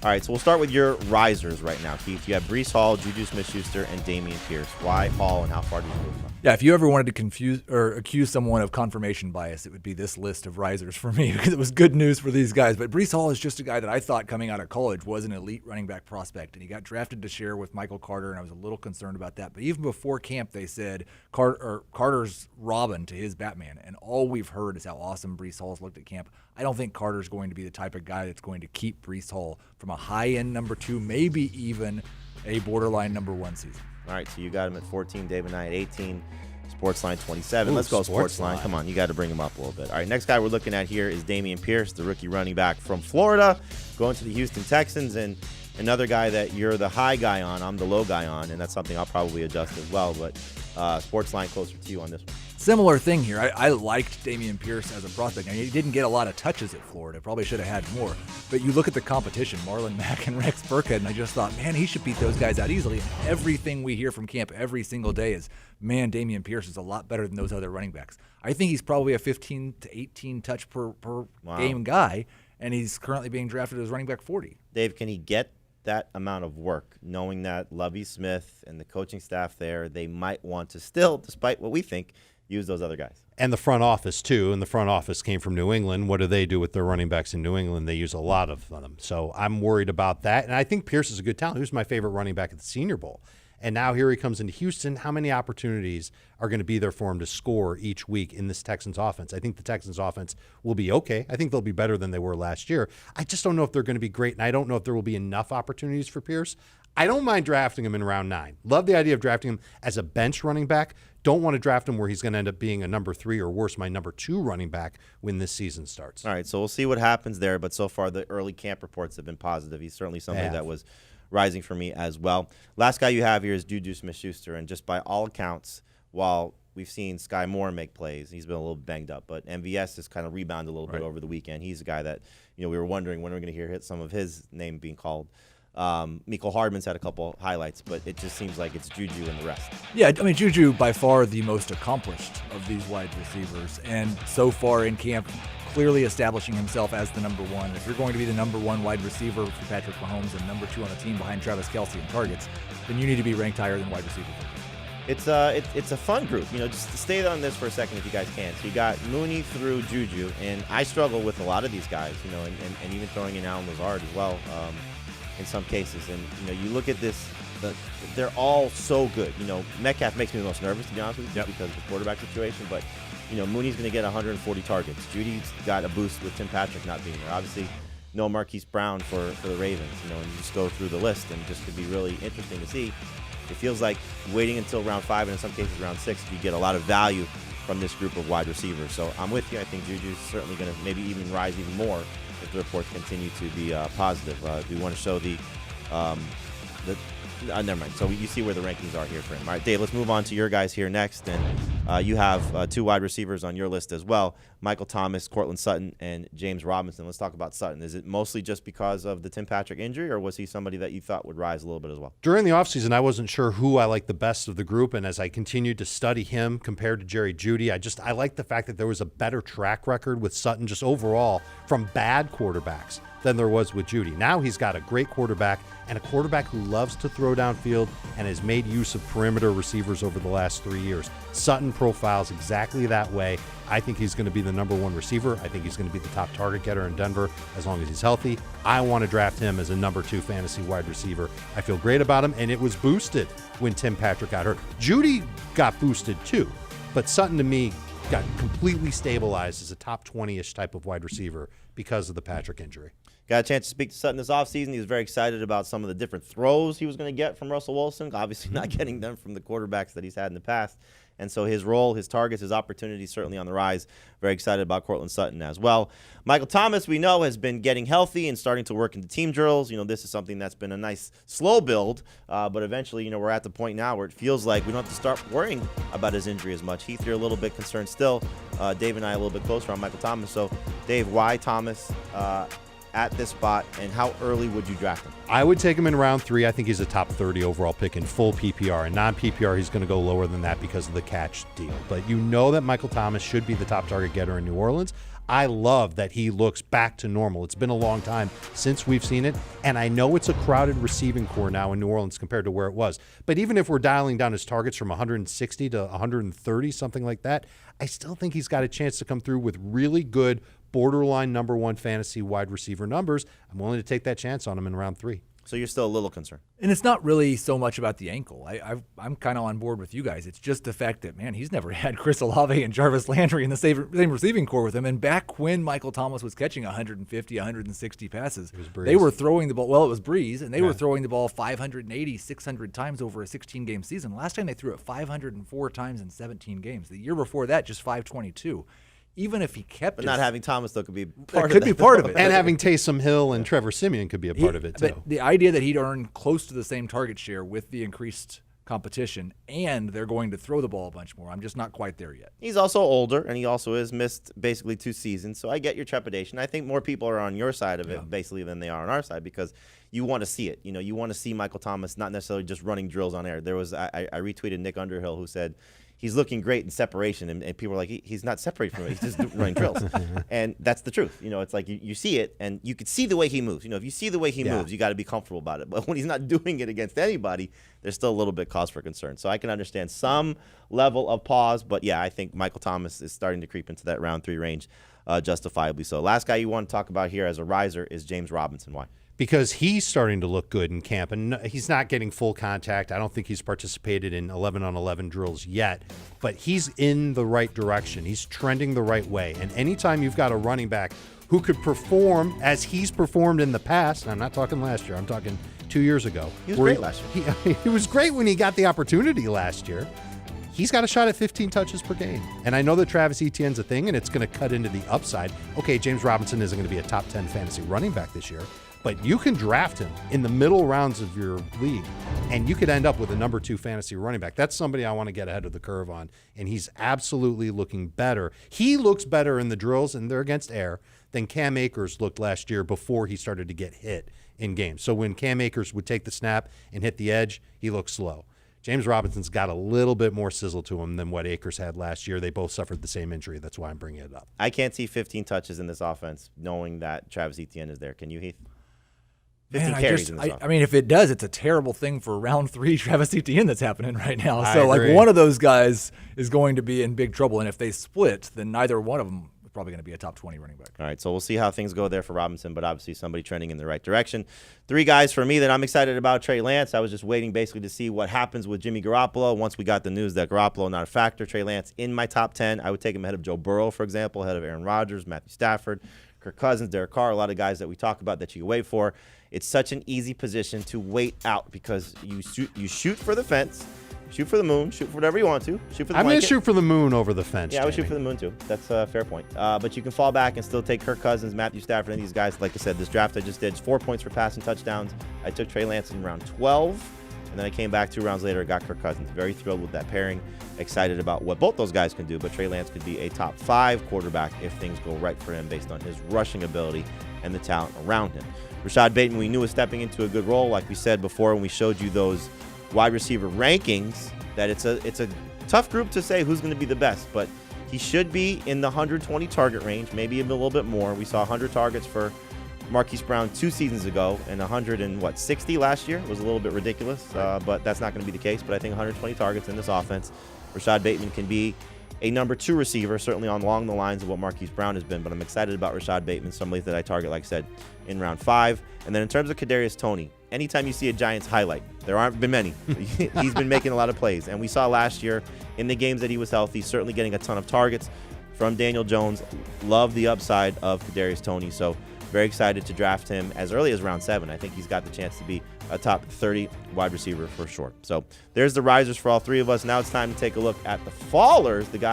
All right, so we'll start with your risers right now, Heath. You have Breece Hall, Juju Smith-Schuster, and Damian Pierce. Why Hall, and how far do you move from? Yeah, if you ever wanted to confuse or accuse someone of confirmation bias, it would be this list of risers for me because it was good news for these guys. But Breece Hall is just a guy that I thought coming out of college was an elite running back prospect, and he got drafted to share with Michael Carter, and I was a little concerned about that. But even before camp, they said Carter's Robin to his Batman, and all we've heard is how awesome Breece Hall's looked at camp. I don't think Carter's going to be the type of guy that's going to keep Breece Hall from a high-end number 2, maybe even a borderline number 1 season. All right, so you got him at 14, Dave and I at 18. Sportsline 27. Ooh, Let's go Sportsline. Come on, you got to bring him up a little bit. All right, next guy we're looking at here is Damien Pierce, the rookie running back from Florida, going to the Houston Texans, and another guy that you're the high guy on, I'm the low guy on, and that's something I'll probably adjust as well, but Sportsline closer to you on this one. Similar thing here. I liked Damian Pierce as a prospect. Now, he didn't get a lot of touches at Florida. Probably should have had more. But you look at the competition, Marlon Mack and Rex Burkhead, and I just thought, man, he should beat those guys out easily. And everything we hear from camp every single day is, man, Damian Pierce is a lot better than those other running backs. I think he's probably a 15 to 18 touch per game guy, and he's currently being drafted as running back 40. Dave, can he get that amount of work, knowing that Lovie Smith and the coaching staff there, they might want to still, despite what we think, use those other guys? And the front office, too. And the front office came from New England. What do they do with their running backs in New England? They use a lot of them. So I'm worried about that. And I think Pierce is a good talent. He was my favorite running back at the Senior Bowl. And now here he comes into Houston. How many opportunities are going to be there for him to score each week in this Texans offense? I think the Texans offense will be okay. I think they'll be better than they were last year. I just don't know if they're going to be great, and I don't know if there will be enough opportunities for Pierce. I don't mind drafting him in round 9. Love the idea of drafting him as a bench running back. Don't want to draft him where he's going to end up being a number 3 or worse, my number 2 running back when this season starts. All right, so we'll see what happens there, but so far the early camp reports have been positive. He's certainly somebody that was rising for me as well. Last guy you have here is Juju Smith-Schuster, and just by all accounts, while we've seen Skye Moore make plays, he's been a little banged up, but MVS has kind of rebounded a little bit over the weekend. He's a guy that, we were wondering when we're going to hear some of his name being called. Mecole Hardman's had a couple highlights, but it just seems like it's Juju and the rest. Yeah, I mean, Juju by far the most accomplished of these wide receivers, and so far in camp, clearly establishing himself as the number 1. If you're going to be the number 1 wide receiver for Patrick Mahomes and number 2 on the team behind Travis Kelce in targets, then you need to be ranked higher than wide receiver. It's a fun group, just to stay on this for a second if you guys can. So you got Mooney through Juju, and I struggle with a lot of these guys, and even throwing in Allen Lazard as well. In some cases, and you look at this, they're all so good. Metcalf makes me the most nervous, to be honest with you, because of the quarterback situation. But Mooney's going to get 140 targets. Judy's got a boost with Tim Patrick not being there. Obviously, no Marquis Brown for the Ravens. And you just go through the list, and just could be really interesting to see. It feels like waiting until round 5, and in some cases round 6, you get a lot of value from this group of wide receivers. So I'm with you. I think Juju's certainly going to maybe even rise even more if the reports continue to be positive. Do you want to show never mind. So you see where the rankings are here for him. All right, Dave, let's move on to your guys here next. And you have 2 wide receivers on your list as well, Michael Thomas, Cortland Sutton, and James Robinson. Let's talk about Sutton. Is it mostly just because of the Tim Patrick injury, or was he somebody that you thought would rise a little bit as well? During the offseason, I wasn't sure who I liked the best of the group, and as I continued to study him compared to Jerry Jeudy, I liked the fact that there was a better track record with Sutton just overall from bad quarterbacks than there was with Jeudy. Now he's got a great quarterback, and a quarterback who loves to throw downfield and has made use of perimeter receivers over the last 3 years. Sutton profiles exactly that way. I think he's going to be the number 1 receiver. I think he's going to be the top target getter in Denver as long as he's healthy. I want to draft him as a number 2 fantasy wide receiver. I feel great about him, and it was boosted when Tim Patrick got hurt. Jeudy got boosted too, but Sutton to me got completely stabilized as a top 20-ish type of wide receiver because of the Patrick injury. Got a chance to speak to Sutton this offseason. He was very excited about some of the different throws he was going to get from Russell Wilson, obviously not getting them from the quarterbacks that he's had in the past. And so his role, his targets, his opportunities certainly on the rise. Very excited about Cortland Sutton as well. Michael Thomas, we know, has been getting healthy and starting to work into team drills. This is something that's been a nice slow build, but eventually, we're at the point now where it feels like we don't have to start worrying about his injury as much. Heath, you're a little bit concerned still. Dave and I a little bit closer on Michael Thomas. So, Dave, why Thomas at this spot, and how early would you draft him? I would take him in round 3. I think he's a top 30 overall pick in full PPR. And non-PPR, he's going to go lower than that because of the catch deal. But that Michael Thomas should be the top target getter in New Orleans. I love that he looks back to normal. It's been a long time since we've seen it, and I know it's a crowded receiving core now in New Orleans compared to where it was. But even if we're dialing down his targets from 160 to 130, something like that, I still think he's got a chance to come through with really good borderline number one fantasy wide receiver numbers. I'm willing to take that chance on him in round 3. So you're still a little concerned. And it's not really so much about the ankle. I'm kind of on board with you guys. It's just the fact that, man, he's never had Chris Olave and Jarvis Landry in the same receiving core with him. And back when Michael Thomas was catching 150, 160 passes, they were throwing the ball. Well, it was Breeze, and they were throwing the ball 580, 600 times over a 16-game season. Last time they threw it 504 times in 17 games. The year before that, just 522. Even if he kept But not having Thomas, though, could be part of could that. be part of it. And having Taysom Hill and Trevor Siemian could be a part of it, too. But the idea that he'd earn close to the same target share with the increased competition, and they're going to throw the ball a bunch more, I'm just not quite there yet. He's also older, and he also has missed basically 2 seasons, so I get your trepidation. I think more people are on your side of it, basically, than they are on our side, because you want to see it. You know, you want to see Michael Thomas not necessarily just running drills on air. There was I retweeted Nick Underhill, who said, he's looking great in separation, and people are like, he's not separated from it. He's just running drills. And that's the truth. You know, it's like you see it, and you can see the way he moves. You know, if you see the way he moves, you got to be comfortable about it. But when he's not doing it against anybody, there's still a little bit cause for concern. So I can understand some level of pause, but, yeah, I think Michael Thomas is starting to creep into that round 3 range, justifiably so. Last guy you want to talk about here as a riser is James Robinson. Why? Because he's starting to look good in camp, and he's not getting full contact. I don't think he's participated in 11-on-11 drills yet, but he's in the right direction. He's trending the right way. And anytime you've got a running back who could perform as he's performed in the past, and I'm not talking last year, I'm talking 2 years ago. He was great last year. He was great when he got the opportunity last year. He's got a shot at 15 touches per game. And I know that Travis Etienne's a thing, and it's going to cut into the upside. Okay, James Robinson isn't going to be a top 10 fantasy running back this year, but you can draft him in the middle rounds of your league, and you could end up with a number 2 fantasy running back. That's somebody I want to get ahead of the curve on, and he's absolutely looking better. He looks better in the drills, and they're against air, than Cam Akers looked last year before he started to get hit in games. So when Cam Akers would take the snap and hit the edge, he looked slow. James Robinson's got a little bit more sizzle to him than what Akers had last year. They both suffered the same injury. That's why I'm bringing it up. I can't see 15 touches in this offense knowing that Travis Etienne is there. Can you, Heath? 15 Man, carries in this offense. I mean, if it does, it's a terrible thing for round 3 Travis Etienne that's happening right now. I So, agree. like, one of those guys is going to be in big trouble. And if they split, then neither one of them is probably going to be a top 20 running back. All right, so we'll see how things go there for Robinson, but obviously somebody trending in the right direction. 3 guys for me that I'm excited about. Trey Lance, I was just waiting basically to see what happens with Jimmy Garoppolo. Once we got the news that Garoppolo not a factor, Trey Lance in my top 10. I would take him ahead of Joe Burrow, for example, ahead of Aaron Rodgers, Matthew Stafford, Kirk Cousins, Derek Carr, a lot of guys that we talk about that you can wait for. It's such an easy position to wait out because you shoot for the fence, shoot for the moon, shoot for whatever you want to, shoot for the I'm going to blanket. shoot for the moon over the fence. Yeah, I would shoot Jamey. for the moon, too. That's a fair point. But you can fall back and still take Kirk Cousins, Matthew Stafford, and these guys. Like I said, this draft I just did is 4 points for passing touchdowns. I took Trey Lance in round 12, and then I came back 2 rounds later and got Kirk Cousins. Very thrilled with that pairing. Excited about what both those guys can do, but Trey Lance could be a top 5 quarterback if things go right for him based on his rushing ability and the talent around him. Rashad Baton, we knew was stepping into a good role. Like we said before when we showed you those wide receiver rankings, that it's a tough group to say who's going to be the best, but he should be in the 120 target range, maybe even a little bit more. We saw 100 targets for Marquis Brown 2 seasons ago, and 160 last year was a little bit ridiculous, but that's not going to be the case. But I think 120 targets in this offense, Rashad Bateman can be a number 2 receiver, certainly along the lines of what Marquis Brown has been. But I'm excited about Rashad Bateman, somebody that I target, like I said, in round 5. And then in terms of Cadarius Tony, anytime you see a Giants highlight, there aren't been many. He's been making a lot of plays. And we saw last year in the games that he was healthy, certainly getting a ton of targets from Daniel Jones. Love the upside of Cadarius Tony. So very excited to draft him as early as round 7. I think he's got the chance to be a top 30 wide receiver for sure. So there's the risers for all 3 of us. Now it's time to take a look at the fallers, the guys